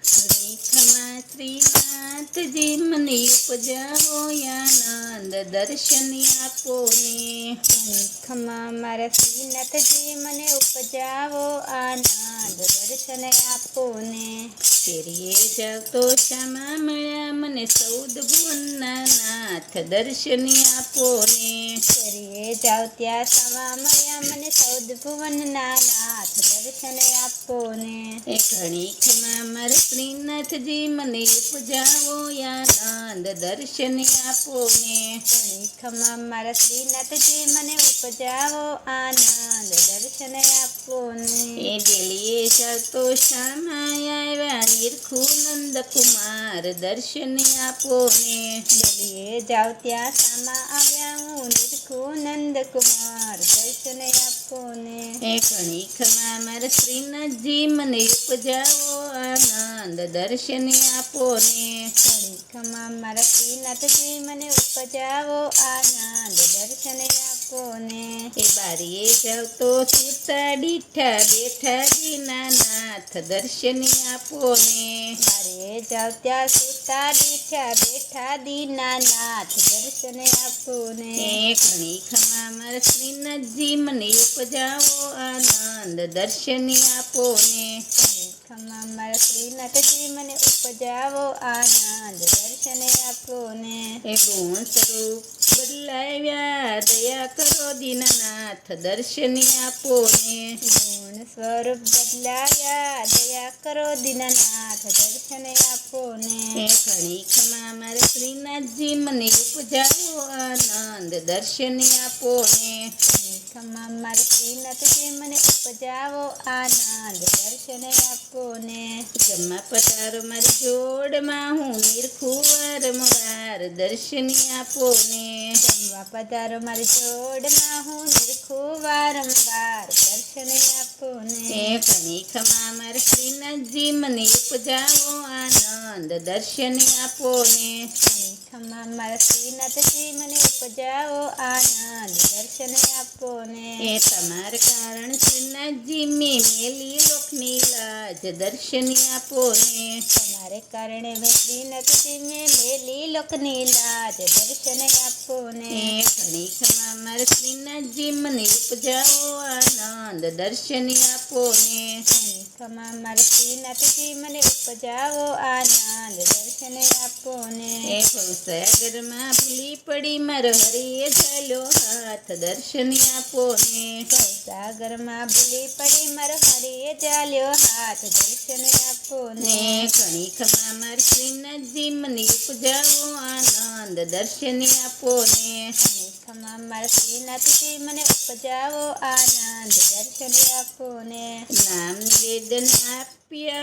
ખમા શ્રીનાથજી મને ઉપજાવો આનંદ દર્શન આપો ને. ખમા મારા શ્રીનાથજી મને ઉપજાવો આનંદ દર્શન આપો ને. ફેરીએ જાવ તો શ્યામા મળ્યા મને સૌદ ભુવનના નાથ દર્શન આપો ને. ફેરીએ જાવ ત્યાં સમા મળ્યા મને સૌદ ભુવનના નાથ દર્શન આપો ને. એ ઘણી ખમા મારા શ્રીનાથજી મને ઉપજાવો આનંદ દર્શન આપો ને. ઘણી ખમા મારા શ્રીનાથજી મને ઉપજાવો આનંદ દર્શન આપો ને. એ ડેલીએ જાવ તો શ્યામા આવ્યા નિરખુ નંદ કુમાર દર્શન આપો ને. ડેલીએ જાવ ત્યાં સામા આવ્યા હું નિરખુ નંદ કુમાર દર્શન આપો ને. એ ઘણી ખમા મારા શ્રીનાથજી મને ઉપજાવો આનંદ દર્શન આપો ને. ઘણી ખમા મારા શ્રીનાથજી મને ઉપજાવો આનંદ દર્શન આપો ને. એ બારીએ જાવ તો સુતા દીઠા બેઠા દીનાનાથ દર્શન આપો ને. બારીએ જાવ ત્યાં સુતા દીઠા બેઠા દીનાનાથ દર્શન આપો ને. એ ઘણી ખમા મારા શ્રીનાથજી મને ઉપજાવો આનંદ દર્શન આપો ને. ઘણી ખમા મારા શ્રીનાથજી મને ઉપજાવો આનંદ દર્શન આપો ને. એ ગુણ સ્વરૂપ બદલાવ્યા દયા કરો દીનાનાથ દર્શન આપો ને. ગુણ સ્વરૂપ બદલાવ્યા દયા કરો દીનાનાથ દર્શન આપો ને. એ ઘણી ખમા મારા શ્રીનાથજી મને ઉપજાવો આનંદ દર્શન આપો ને. ઘણી ખમા મારા શ્રીનાથજી મને ઉપજાવો આનંદ દર્શન આપો ને. જમા પધારો મારી જોડમાં હું નિરખુ વારંવાર દર્શન આપો ને. જમવા પધારો મારી જોડમાં હું નિરખુ વારંવાર દર્શન આપો ને. એ ઘણી ખમા મારા શ્રીનાથજી મને ઉપજાવો આનંદ દર્શન આપો ને. ઘણી ખમા મારા શ્રીનાથજી મને ઉપજાવો આનંદ દર્શન આપો ને. એ તમાર કારણ શ્રીનાથજી મેં મેલી લોકની લાજ દર્શન આપો ને. તમારે કારણે મેં શ્રીનાથજી મેં મેલી લોકની લાજ દર્શન આપો ને. એ ઘણી ખમા મારા શ્રીનાથજી મને ઉપજાવો આનંદ દર્શન આપો ને. ઘણી ખમા મારા શ્રીનાથજી મને ઉપજાવો આનંદ દર્શન આપો ને. એ ભવસાગરમાં ભૂલી પડી મારો હરિએ ચાલ્યો હાથ દર્શન આપો ને. સાગરમાં ભૂલી પડી મારો હરિએ ચાલ્યો હાથ દર્શન આપો ને. ને ઘણી ખમા મારા શ્રીનાથજી મને ઉપજાવો આનંદ દર્શન આપો ને. ઘણી ખમા મારા શ્રીનાથજી મને ઉપજાવો આનંદ દર્શન આપો ને. નામ નિવેદન આપ્યા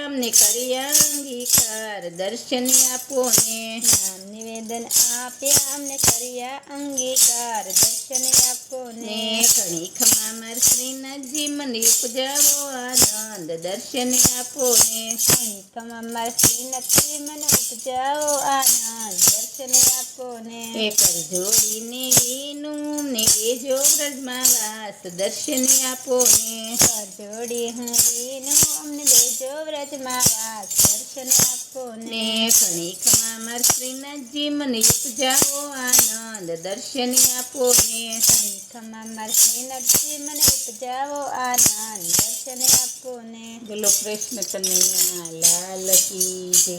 અમને કર્યા અંગીકાર દર્શન આપો ને. નામ નિવેદન આપ્યા અમને કર્યા અંગીકાર દર્શન આપો ને ને. ઘણી ખમા મારા શ્રીનાથજી મને ઉપજાવો આનંદ દર્શન આપો ને. ઘણી ખમા મારા શ્રીનાથજી મને ઉપજાવો આનંદ દર્શન આપો ને. એ પર જોડીને એનું ને લેજો વ્રજમાં વાસ દર્શન આપો ને. કર જોડી હું વીનું અમને લેજો વ્રજમાં વાસ દર્શન આપો ને. ને ઘણી ખમા મારા શ્રીનાથજી મને ઉપજાવો આનંદ દર્શન આપો ને. ઘણી ખમા મારા શ્રીનાથજી મને ઉપજાવો આનંદ દર્શન આપો ને. બોલો કૃષ્ણ કનૈયા લાલ કી જય.